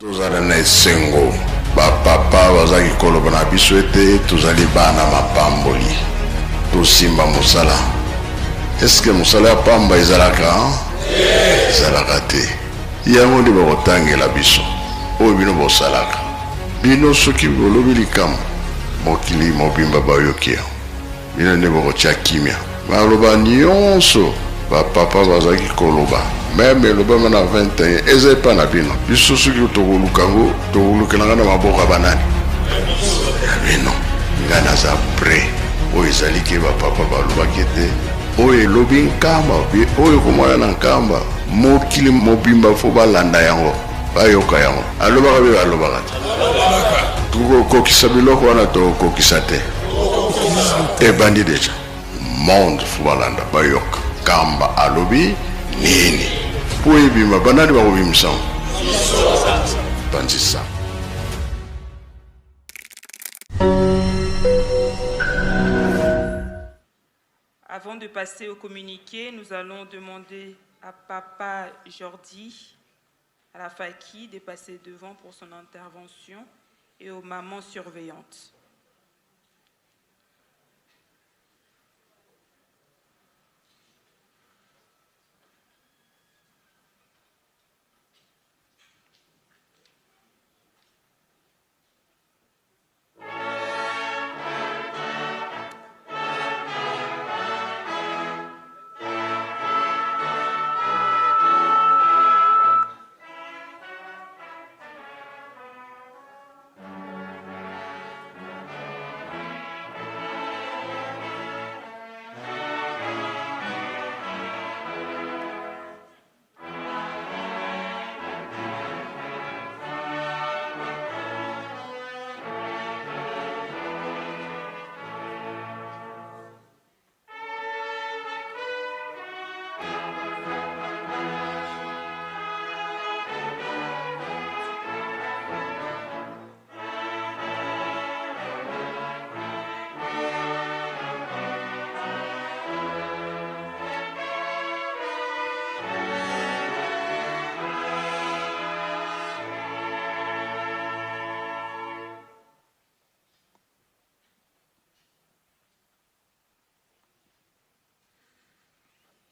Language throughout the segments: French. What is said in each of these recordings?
Tozali na esengo bapapa bazali koloba na biso ete tozali bana mapamboli tosimba mosala. Eske mosala ya pamba ezalaka ezalaka te yango nde bakotangela biso oyo bino bosalaka bino soki bolobi likambo mokili mobimba bayoki yango bino nde bakotya kimia baloba nyonso bapapa bazalaki koloba meme elobama na 21 eza epa na bino biso soki tokolukango tokolukelanga na maboko ya banani ya bino ngai naza pre oyo ezaliki bapapa balobaki ete oyo elobi nkamba oyo komona na nkamba mokili mobimba fo balanda yango bayoka yango alobaka be balobaka te kokokisa biloko wana tokokisa te ebandi deja monde fo balanda bayoka nkamba alobi nini po ebima banani bakobimisa bandisa. Avant de passer au communiqué, nous allons demander à Papa Jordi, à la Faki, de passer devant pour son intervention et aux mamans surveillantes.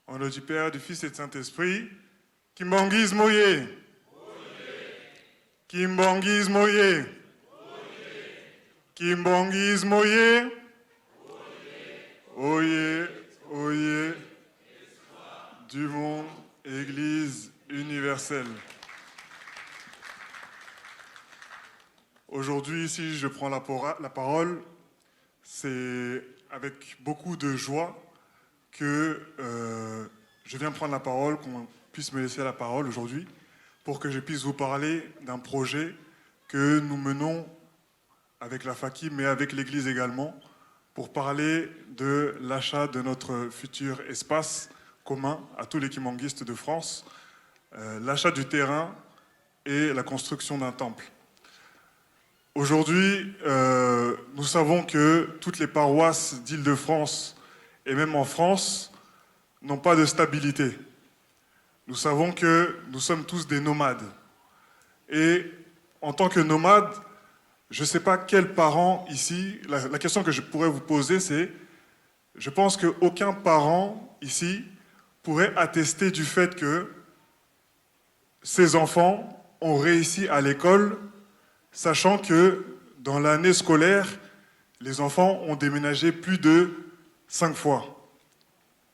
Au nom du Père, du Fils et du Saint-Esprit, Kimbangis Moye. Kimbangis Moye. Kimbangis Moye. Oye, oye, du monde, Église universelle. Aujourd'hui, si je prends la parole, c'est avec beaucoup de joie que je viens prendre la parole, qu'on puisse me laisser la parole aujourd'hui, pour que je puisse vous parler d'un projet que nous menons avec la Faki, mais avec l'Église également, pour parler de l'achat de notre futur espace commun à tous les kimanguistes de France, l'achat du terrain et la construction d'un temple. Aujourd'hui, nous savons que toutes les paroisses d'Île-de-France et même en France, n'ont pas de stabilité. Nous savons que nous sommes tous des nomades. Et en tant que nomades, je ne sais pas quels parents ici, la question que je pourrais vous poser, c'est, je pense qu'aucun parent ici pourrait attester du fait que ses enfants ont réussi à l'école, sachant que dans l'année scolaire, les enfants ont déménagé plus de 5 fois.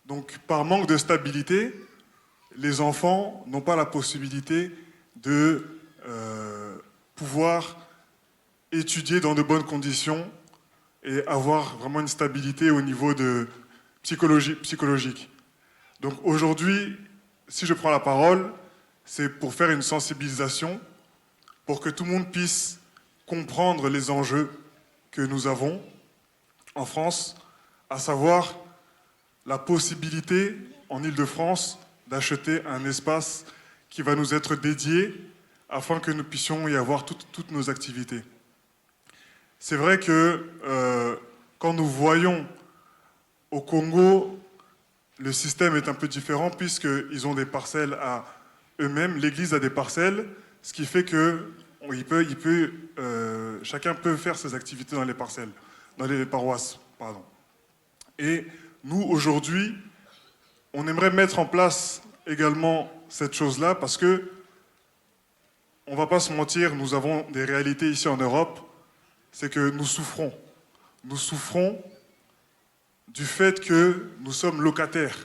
Donc, par manque de stabilité, les enfants n'ont pas la possibilité de pouvoir étudier dans de bonnes conditions et avoir vraiment une stabilité au niveau de psychologique. Donc aujourd'hui, si je prends la parole, c'est pour faire une sensibilisation, pour que tout le monde puisse comprendre les enjeux que nous avons en France, à savoir la possibilité en Île-de-France d'acheter un espace qui va nous être dédié afin que nous puissions y avoir toutes nos activités. C'est vrai que quand nous voyons au Congo, le système est un peu différent puisqu'ils ont des parcelles à eux-mêmes, l'Église a des parcelles, ce qui fait que chacun peut faire ses activités dans les parcelles, dans les paroisses, pardon. Et nous, aujourd'hui, on aimerait mettre en place également cette chose-là parce que, on ne va pas se mentir, nous avons des réalités ici en Europe, c'est que nous souffrons. Nous souffrons du fait que nous sommes locataires.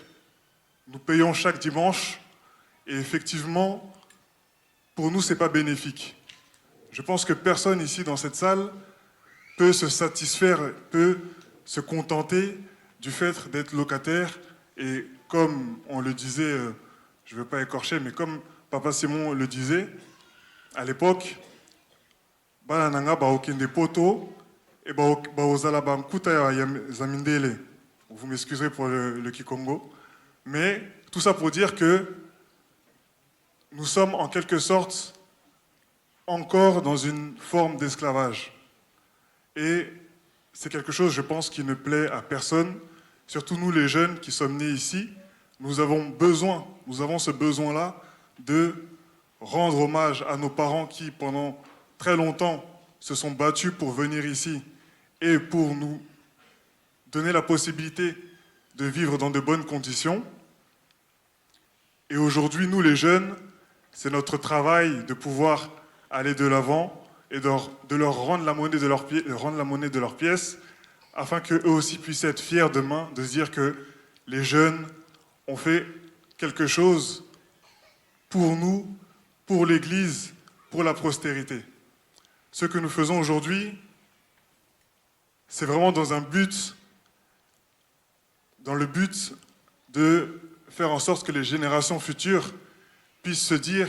Nous payons chaque dimanche et effectivement, pour nous, ce n'est pas bénéfique. Je pense que personne ici dans cette salle peut se satisfaire, peut se contenter du fait d'être locataire. Et comme on le disait, je ne veux pas écorcher, mais comme Papa Simon le disait, à l'époque, balananga baokende poto et baozala bankuta ya zamindele. Vous m'excuserez pour le Kikongo, mais tout ça pour dire que nous sommes en quelque sorte encore dans une forme d'esclavage. Et c'est quelque chose, je pense, qui ne plaît à personne, surtout nous les jeunes qui sommes nés ici. Nous avons ce besoin-là de rendre hommage à nos parents qui, pendant très longtemps, se sont battus pour venir ici et pour nous donner la possibilité de vivre dans de bonnes conditions. Et aujourd'hui, nous les jeunes, c'est notre travail de pouvoir aller de l'avant et de leur rendre la monnaie de leurs pièces, afin qu'eux aussi puissent être fiers demain, de se dire que les jeunes ont fait quelque chose pour nous, pour l'Église, pour la postérité. Ce que nous faisons aujourd'hui, c'est vraiment dans le but de faire en sorte que les générations futures puissent se dire,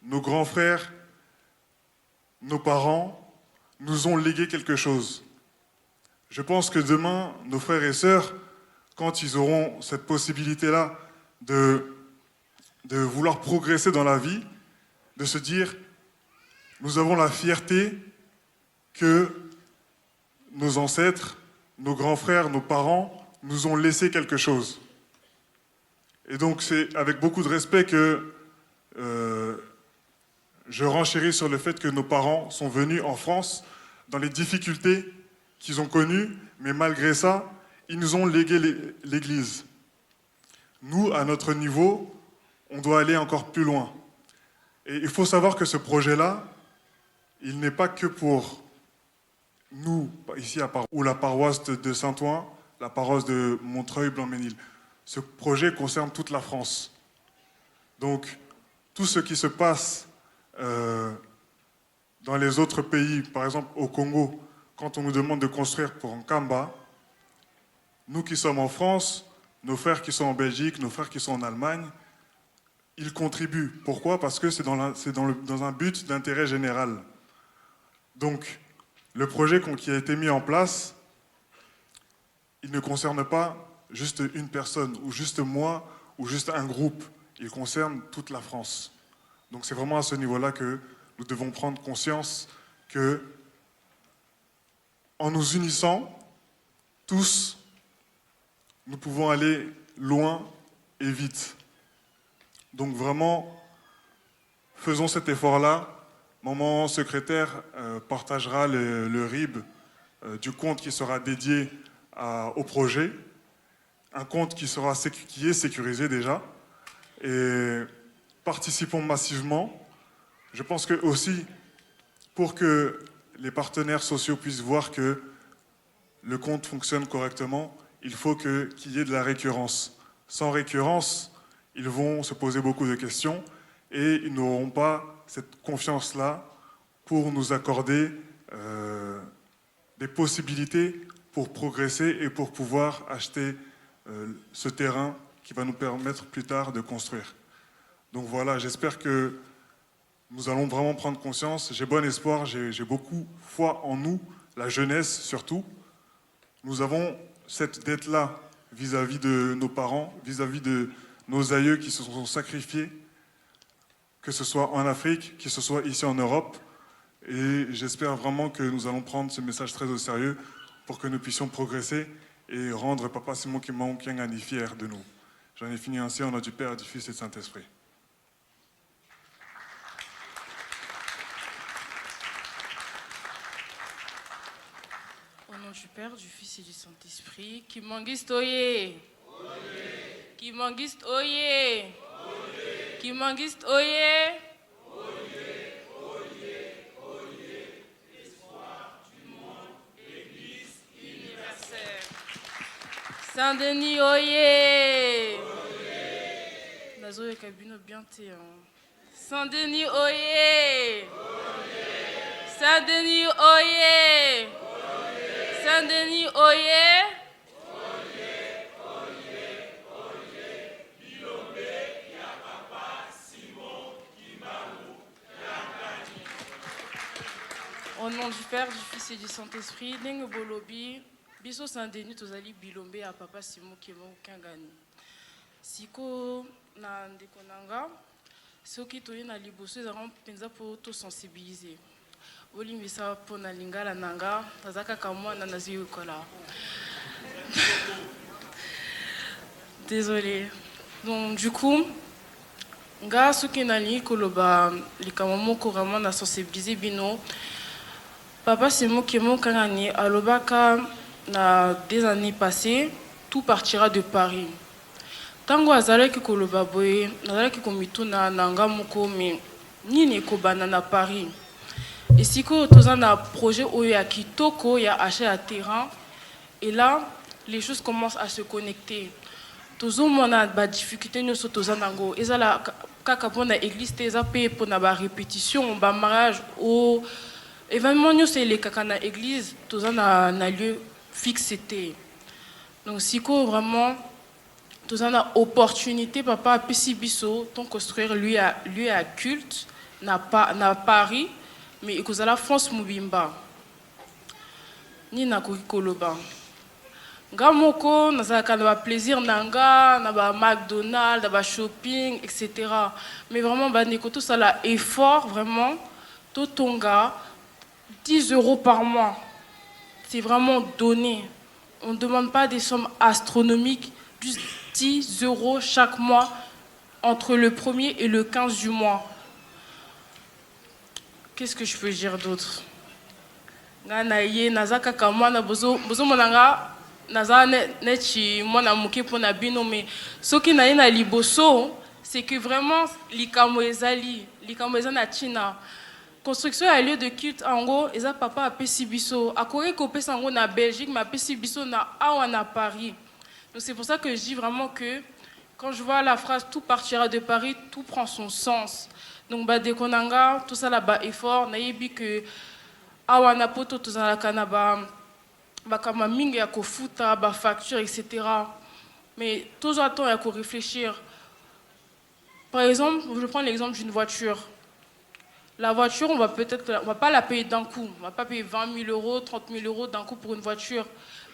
nos grands frères, nos parents nous ont légué quelque chose. Je pense que demain, nos frères et sœurs, quand ils auront cette possibilité-là de vouloir progresser dans la vie, de se dire, nous avons la fierté que nos ancêtres, nos grands frères, nos parents nous ont laissé quelque chose. Et donc c'est avec beaucoup de respect que je renchéris sur le fait que nos parents sont venus en France dans les difficultés qu'ils ont connues, mais malgré ça, ils nous ont légué l'Église. Nous, à notre niveau, on doit aller encore plus loin. Et il faut savoir que ce projet-là, il n'est pas que pour nous, ici à ou la paroisse de Saint-Ouen, la paroisse de Montreuil-Blanc-Ménil. Ce projet concerne toute la France. Donc, tout ce qui se passe dans les autres pays, par exemple au Congo, quand on nous demande de construire pour Nkamba, nous qui sommes en France, nos frères qui sont en Belgique, nos frères qui sont en Allemagne, ils contribuent. Pourquoi? Parce que c'est dans un but d'intérêt général. Donc, le projet qui a été mis en place, il ne concerne pas juste une personne, ou juste moi, ou juste un groupe. Il concerne toute la France. Donc c'est vraiment à ce niveau-là que nous devons prendre conscience que, en nous unissant, tous, nous pouvons aller loin et vite. Donc vraiment, faisons cet effort-là. Mon secrétaire partagera le RIB du compte qui sera dédié au projet. Un compte qui est sécurisé déjà. Et participons massivement. Je pense que aussi, pour que les partenaires sociaux puissent voir que le compte fonctionne correctement, il faut qu'il y ait de la récurrence. Sans récurrence, ils vont se poser beaucoup de questions et ils n'auront pas cette confiance-là pour nous accorder des possibilités pour progresser et pour pouvoir acheter ce terrain qui va nous permettre plus tard de construire. Donc voilà, j'espère que nous allons vraiment prendre conscience. J'ai bon espoir, j'ai beaucoup foi en nous, la jeunesse surtout. Nous avons cette dette-là vis-à-vis de nos parents, vis-à-vis de nos aïeux qui se sont sacrifiés, que ce soit en Afrique, que ce soit ici en Europe. Et j'espère vraiment que nous allons prendre ce message très au sérieux pour que nous puissions progresser et rendre Papa Simon Kimahou-Kiangani fier de nous. J'en ai fini ainsi, au nom du Père, du Fils et du Saint-Esprit. du Père, du Fils et du Saint-Esprit. Kimangist Oye. Kimangist Oye. Kimangist Oye. Espoir du monde, Église universelle. Saint-Denis Oye. Nazo et Kabino bien té. Saint-Denis Oye. Saint-Denis Oye. Saint-Denis Oye. Au nom du Père, du Fils et du Saint-Esprit, Dengue Bolobi, Biso Saint-Denis, Tozali Bilombe à Papa Simon Kemo Kangani. Siko na ndekonanga, soki toye na liboso ezaront penza pour to sensibiliser. Olimbisa po na lingala nanga, tazaka kamwa na nazi kola. Désolée. Donc du coup, nga soki na li koloba likamamo ko vraiment na sensibiliser bino. Papa Simon Kemo Kangani alobaka na des années passées, tout partira de Paris. Tango azalaki koloba boye, nazalaki komituna nanga moko me nini kobana na Paris. Et siko toza na projet oyo ya kitoko ya achat à terrain et là les choses commencent à se connecter. Tozo mona ba difficulté nyoso toza nango ezala kaka pona église te eza pe pona ba répétition ba mariage au événement nyoso ele kaka na église toza na lieu fixé te. Donc siko vraiment toza na opportunité papa apesi biso ton construire lieu à culte na Paris mais ekozala France mobimba ni na koloba nga moko nazalaka na ba plaisir nanga na ba McDonald's na ba shopping etc. Mais vraiment bandeko tosala effort vraiment totonga 10 € par mois. C'est vraiment donné. On ne demande pas des sommes astronomiques, juste 10 € chaque mois entre le 1er et le 15 du mois. Qu'est-ce que je peux dire d'autre? Nganaye nazaka kamwana bozo monanga naza nechi mwana muke pona bino mais soki na ye na liboso c'est que vraiment likamo ezali na China. Construction à lieu de culte en gros eza papa apesi biso akore ko pesa ngo na Belgique mais apesi biso na awa na Paris. Donc c'est pour ça que je dis vraiment que quand je vois la phrase tout partira de Paris, tout prend son sens. Donc ba dekonanga tout ça là-bas effort nayebi que awa na poto tout ça la kanaba ba kama mingi ya kofuta ba facture etc. Mais toujours attend à réfléchir. Par exemple, je prends l'exemple d'une voiture. La voiture, on va pas la payer d'un coup. On va pas payer 20 000 €, 30 000 € d'un coup pour une voiture.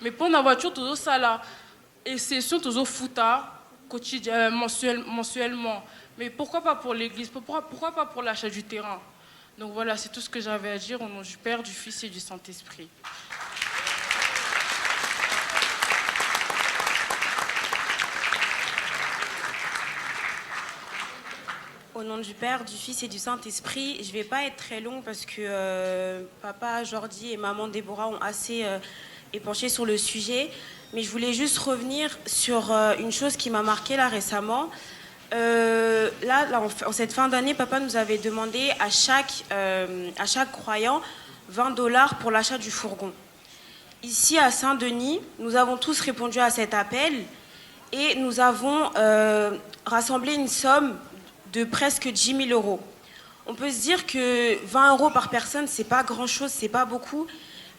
Mais pour la voiture, tout ça là, et c'est sûr tout ça fouta quotidien, mensuellement. Mais pourquoi pas pour l'église? Pourquoi pas pour l'achat du terrain? Donc voilà, c'est tout ce que j'avais à dire au nom du Père, du Fils et du Saint-Esprit. Au nom du Père, du Fils et du Saint-Esprit, je ne vais pas être très long parce que papa Jordi et maman Déborah ont assez épanché sur le sujet. Mais je voulais juste revenir sur une chose qui m'a marquée là récemment. En cette fin d'année, papa nous avait demandé à chaque croyant 20 $ pour l'achat du fourgon. Ici à Saint-Denis, nous avons tous répondu à cet appel et nous avons rassemblé une somme de presque 10 000 €. On peut se dire que 20 € par personne, c'est pas grand-chose, c'est pas beaucoup.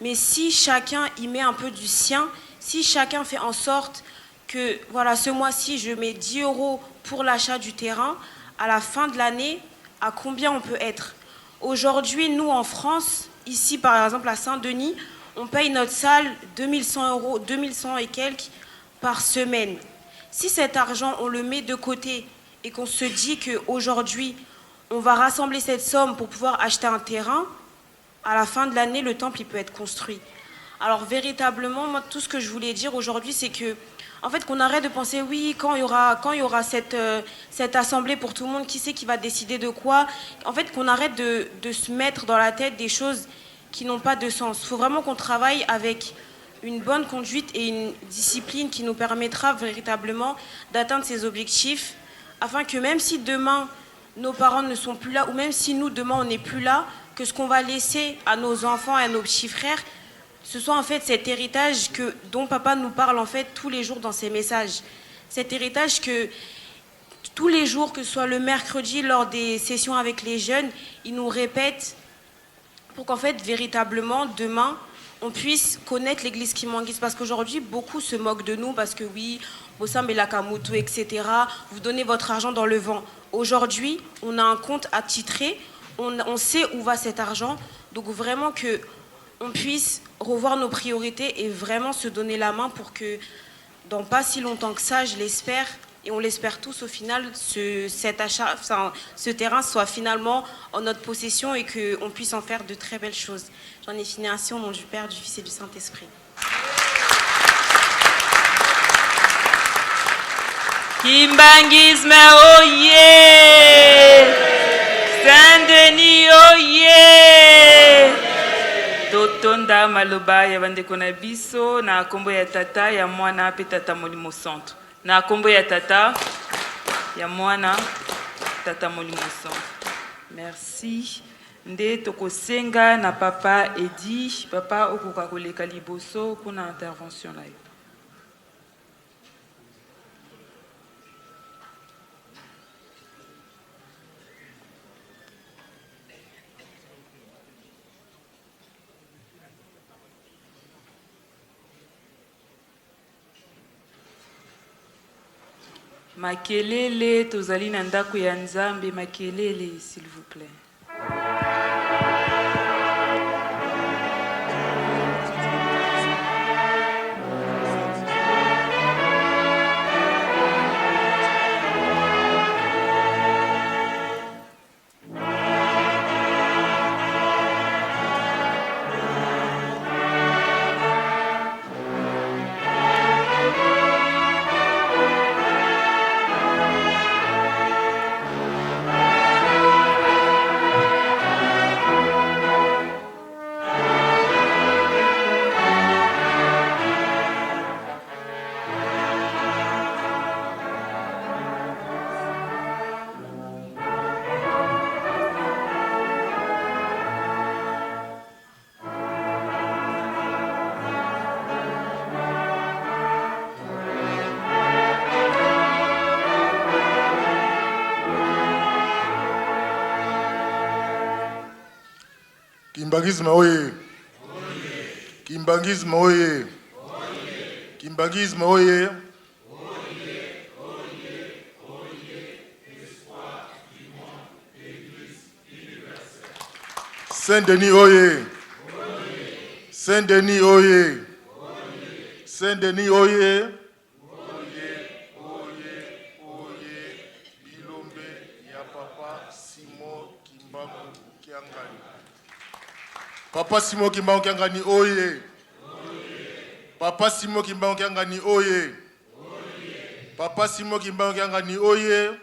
Mais si chacun y met un peu du sien, si chacun fait en sorte que, voilà, ce mois-ci, je mets 10 € pour l'achat du terrain, à la fin de l'année, à combien on peut être? Aujourd'hui, nous, en France, ici, par exemple, à Saint-Denis, on paye notre salle 2100 €, 2100 et quelques par semaine. Si cet argent, on le met de côté et qu'on se dit qu'aujourd'hui, on va rassembler cette somme pour pouvoir acheter un terrain, à la fin de l'année, le temple il peut être construit. Alors véritablement, moi, tout ce que je voulais dire aujourd'hui, c'est que, en fait, qu'on arrête de penser, oui, quand il y aura cette assemblée pour tout le monde, qui c'est qui va décider de quoi? En fait, qu'on arrête de se mettre dans la tête des choses qui n'ont pas de sens. Il faut vraiment qu'on travaille avec une bonne conduite et une discipline qui nous permettra véritablement d'atteindre ces objectifs, afin que même si demain nos parents ne sont plus là, ou même si nous demain on n'est plus là, que ce qu'on va laisser à nos enfants et à nos petits frères, ce soit en fait cet héritage dont papa nous parle en fait tous les jours dans ses messages. Cet héritage que tous les jours, que ce soit le mercredi lors des sessions avec les jeunes, il nous répète pour qu'en fait véritablement demain on puisse connaître l'église Kimangis. Parce qu'aujourd'hui beaucoup se moquent de nous parce que oui, Bossam et Lakamutu, etc. Vous donnez votre argent dans le vent. Aujourd'hui, on a un compte attitré, on sait où va cet argent. Donc vraiment que on puisse revoir nos priorités et vraiment se donner la main pour que dans pas si longtemps que ça, je l'espère, et on l'espère tous au final, ce terrain soit finalement en notre possession et qu'on puisse en faire de très belles choses. J'en ai fini ainsi au nom du Père, du Fils et du Saint-Esprit. Kimbangisme oye! Saint-Denis oye! Totonda maloba ya bandeko na biso na kombo ya tata ya mwana pe tata molimo santo. Na kombo ya tata ya mwana tata molimo santo. Merci. Nde tokosenga na papa Edi, papa okoka koleka liboso kuna intervention na yo. Makelele tozali na ndako ya Nzambe, makelele s'il vous plaît. Kimbangisme oye! Kimbangisme oye! Kimbangisme oye! Saint-Denis oye! Saint-Denis oye! Saint-Denis oye! Bilombe ya papa Simon Kimbangu Kiangani. Papa Simon Kimbangu Kiangani oye! Papa Simon Kimbangu Kiangani oye! Papa Simon Kimbangu Kiangani oye!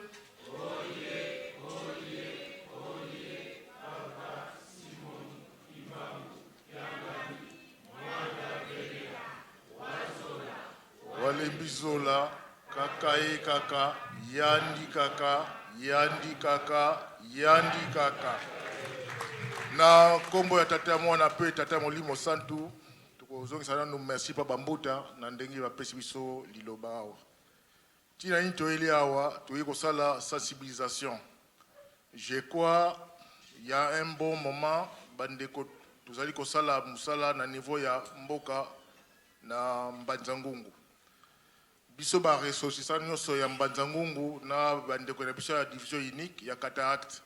Walembizola kakae kaka yandi kaka yandi kaka yandi kaka. Na kombo ya tata mwana pe tata molimo santu tukozongisa nanu merci pa bambuta na ndenge bapesi biso liloba awa. Tina ni toeli awa toyi kosala sensibilisation. Je crois il y a un bon moment bandeko tozali kosala musala na niveau ya mboka na Mbanzangungu. Biso ba ressources nyonso ya Mbanzangungu na bandeko na biso ya division unique ya cataract.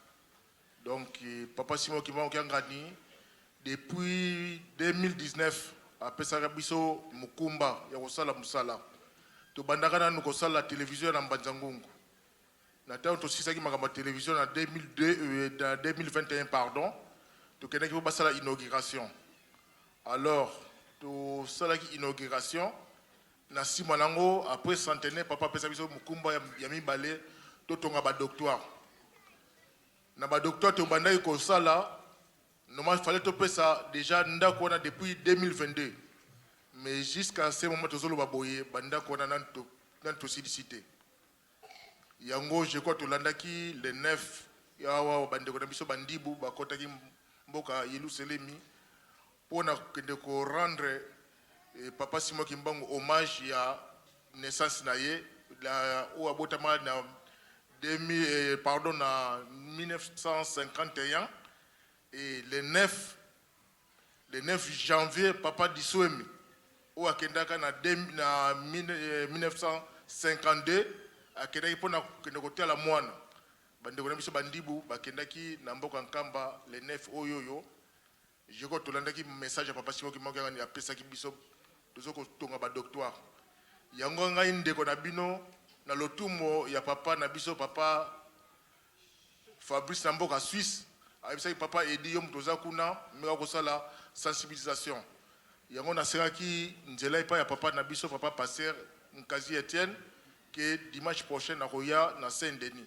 Donc papa Simon Kimbangu Kiangani depuis 2019 apesaka biso mukumba ya kosala musala. To bandaka na kosala télévision na Mbanzangungu. Na tanto to sisaki makamba télévision na 2021 pardon. To kenaki basala inauguration. Alors to salaki inauguration na simanango après centenaire papa pesa biso mukumba ya mibale to tonga ba doctoire. Na ba docteur to bandai ko sala normal fallait to pesa déjà ndako na depuis 2022 mais jusqu'à ce moment tozolo baboye banda kona nan to cité. Yango je crois to landaki le 9 yawa bande ko biso bandibu bakota ki mboka Yelusalemi pona kende ko rendre papa Simon Kimbangu hommage ya naissance na ye la o abotama na 1951 et le 9 janvier papa Disouemi ou akendaka na 1952 akendaki pona kende kotia la mwana bande ko biso bandibu bakendaki na mboka nkamba le 9 oyoyo je ko tolandaki message ya papa Simon Kimbangu ngani apesaki biso tozoko tonga ba doctoire yango ngai ndeko na bino na lotumo ya papa na biso papa Fabrice Namboka Suisse ayebisaki papa edi yo mtoza kuna meka kosala sensibilisation yango naseraki nzela epai ya papa na biso papa pasteur Nkazi Etienne que dimanche prochain na koya na Saint-Denis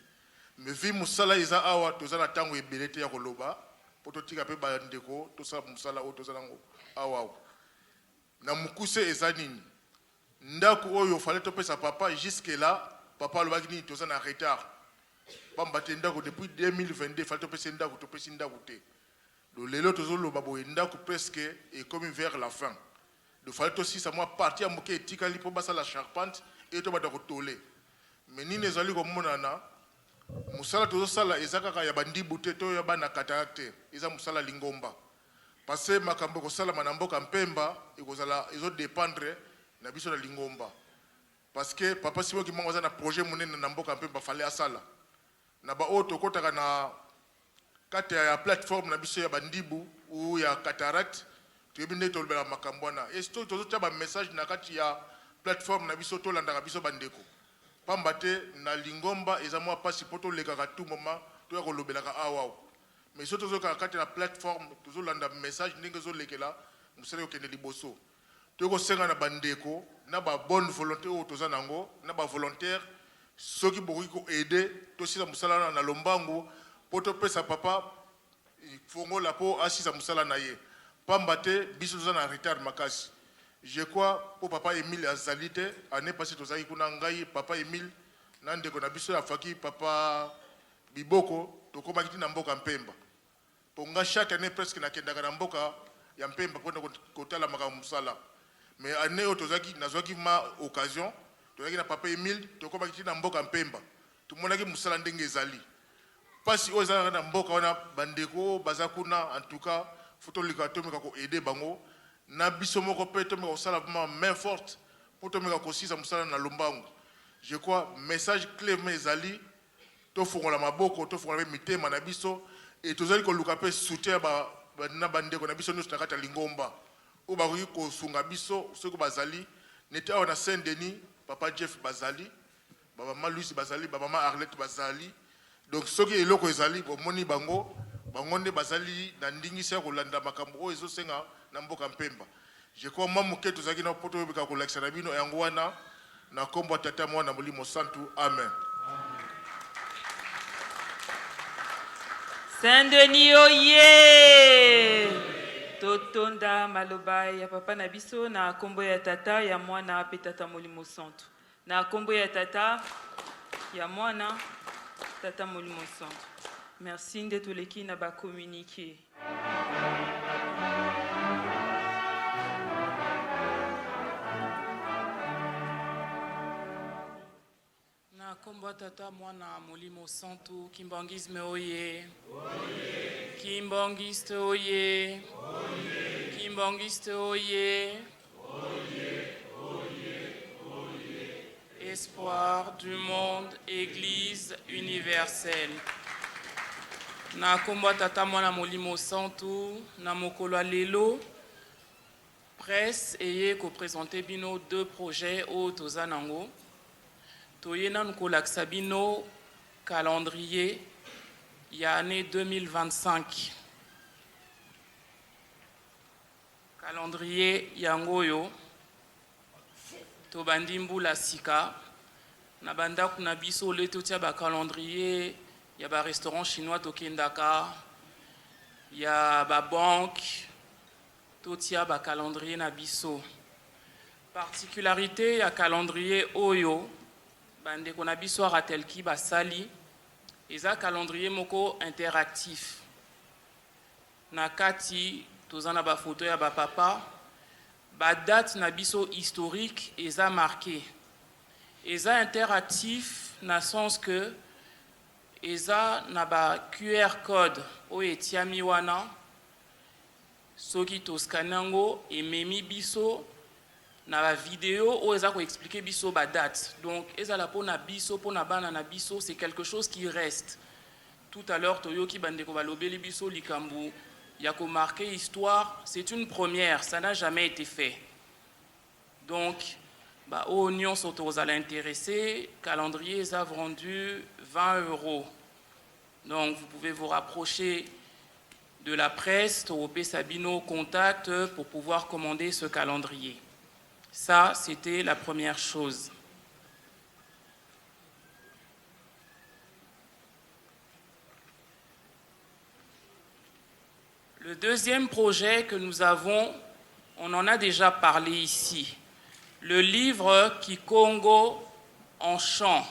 mais vi musala eza awa toza na tango ebele te ya koloba po totika pe ba ndeko tosala musala o toza nango awa na mukuse eza nini ndako oyo fallait topesa papa jusque là papa alobaki nini toza na retard pamba te ndako depuis 2022 fallait topesa ndako topesi ndako te do lelo tozoloba boye ndako presque et comme vers la fin do fallait aussi ça moi partir moke etikali po basa la charpente et to bata ko tolé mais nini ezali ko monana musala tozosala ezaka ya bandibu te to ya bana cataracte eza musala lingomba parce que makambo ko sala manamboka mpemba ekozala ezo dépendre na biso na lingomba parce que papa Simon Kimbangu aza na projet monene na mboka mpemba fallait asala na ba auto kotaka na kati ya plateforme na biso ya bandibu ou ya cataracte tuyebinde to lobela makambo na et to tozotia ba message na kati ya plateforme na biso to landaka biso bandeko pamba te na lingomba eza mwa pasi poto lekaka tout moment to ya kolobelaka awa mais surtout tozoka kati na plateforme tozolanda message ndenge zolekela musala okende liboso toko senga na bandeko na ba bonne volonté o toza nango na ba volontaire soki bokoki ko aider to sisa musala na lombango poto pesa papa fongola po asisa musala na ye pamba te biso toza na retard makasi je crois po papa Emile azalite année passée tozaki kuna ngai papa Emile na ndeko na biso afaki papa Biboko tokomaki na mboka mpemba ponga chaque année presque na kendaka na mboka ya mpemba pona kotala makambo musala mais année tozaki nazwaki ma occasion tozaki na papa Emile tokomaki na mboka mpemba tumonaki musala ndenge ezali pasi oza na mboka wana bandeko bazakuna en tout cas photo likatomeka ko aider bango na biso moko pe to meka sala main forte pour to meka ko sisa musala na lombango je crois message clé mais ezali to fongola maboko to fongola mitema na biso et tozali ko luka pe soutien ba na bandeko na biso nyonso na kati ya lingomba o bakoki kosunga biso soki bazali nete awa na Saint-Denis papa Jeff bazali baba mama Louis bazali baba mama Arlette bazali donc soki eloko ezali bomoni bango nde bazali na ndingisi ya kolanda makambo oyo ezosenga na mboka mpemba je crois mamuke tozalaki na poto oyebika kolakisa na bino yango wana na kombo ya tata mwana molimo santu amen. Saint-Denis oye totonda maloba ya papa na biso na kombo ya tata ya mwana pe tata molimo santu na kombo ya tata ya mwana tata molimo santu. Merci nde toleki na ba communiquer. Na kombo tata mwana molimo santu Kimbangisme oye. Kimbangiste oye. Kimbangiste oye. Espoir du monde, Église universelle. Na kombo tata mwana molimo santu na mokolo lelo presse eye ko présenter bino deux projets au tozanango. Toyena nkolakisa bino calendrier ya année 2025. Calendrier yangoyo tobandi mbula sika na bandaku na biso leto tia ba calendrier ya ba restaurant chinois tokendaka ya ba banque to tia ba calendrier na biso Particularité ya calendrier oyo bande qu'on a biso ratelki basali eza calendrier moko interactif na kati tozana ba photo ya ba papa ba date na biso historique eza marqué eza interactif na sens que eza na ba QR code oyo etiami wana soki toskanango ememi biso na ba vidéo oyo eza ko expliquer biso ba date donc ezala pona biso pona bana na biso c'est quelque chose qui reste. Tout à l'heure toyoki bandeko balobeli biso likambu ya ko marquer histoire, c'est une première, ça n'a jamais été fait. Donc bah au nyonso tozala intéressé, calendrier ça vendu 20 €. Donc vous pouvez vous rapprocher de la presse, Toropé Sabino contact pour pouvoir commander ce calendrier. Ça, c'était la première chose. Le deuxième projet que nous avons, on en a déjà parlé ici. Le livre Kikongo en chant.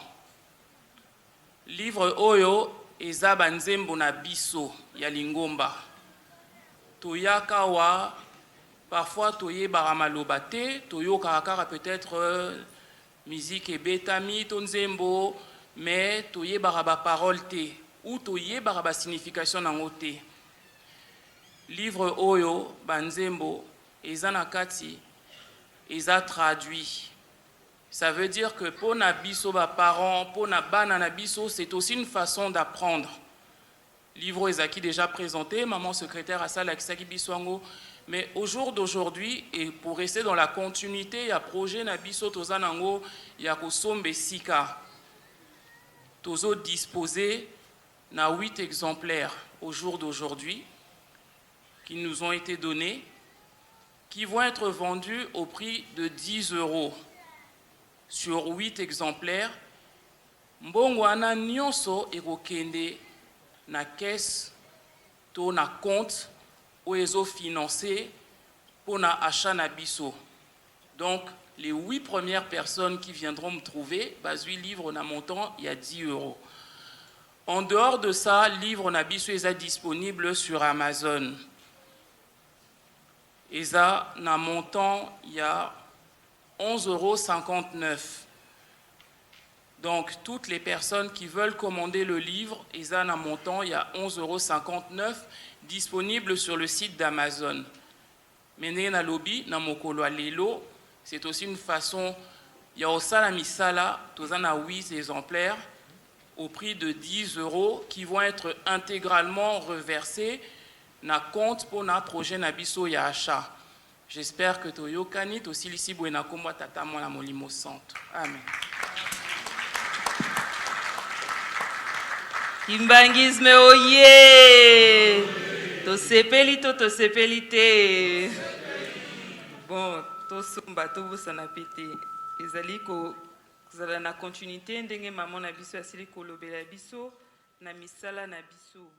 Livre Oyo eza banzembo na biso ya lingomba. Toyakawa, parfois toyebaka maloba te, toyokaka peut-être musique ebetami tonzembo, mais toyebaka ba parole te ou toyebaka ba signification nango te. Livre Oyo banzembo eza na kati eza traduit. Ça veut dire que pour na biso ba parents, pour na bana na biso, c'est aussi une façon d'apprendre. Livre ezaki déjà présenté, maman secrétaire à Sala Kisaki Biswango, mais au jour d'aujourd'hui et pour rester dans la continuité, il y a projet na biso tozanango ya kosombe sika. Tozo disposé na 8 exemplaires au jour d'aujourd'hui qui nous ont été donnés, qui vont être vendus au prix de 10 € sur 8 exemplaires. Mbongwana nyonso ekokende na caisse to na compte ou ezo financé pour na achat na biso. Donc les 8 premières personnes qui viendront me trouver, bazui livre na montant il y a 10 €. En dehors de ça, livre na biso est disponible sur Amazon. Eza na montant il y a 11,59 €. Donc toutes les personnes qui veulent commander le livre, eza na montant il y a 11,59 € disponible sur le site d'Amazon. Mene na lobby na mokolo lelo, c'est aussi une façon ya osala misala tozana 8 exemplaires au prix de 10 € qui vont être intégralement reversés na compte pour na projet na biso ya achat. J'espère que toyo kanit aussi lisi buena komba tata mwana molimo santo. Amen. Kimbangisme oye! Tosepeli te. Bon, tosomba tobosana pete. Ezali ko zala na continuité ndenge maman na biso asili kolobela biso na misala na biso.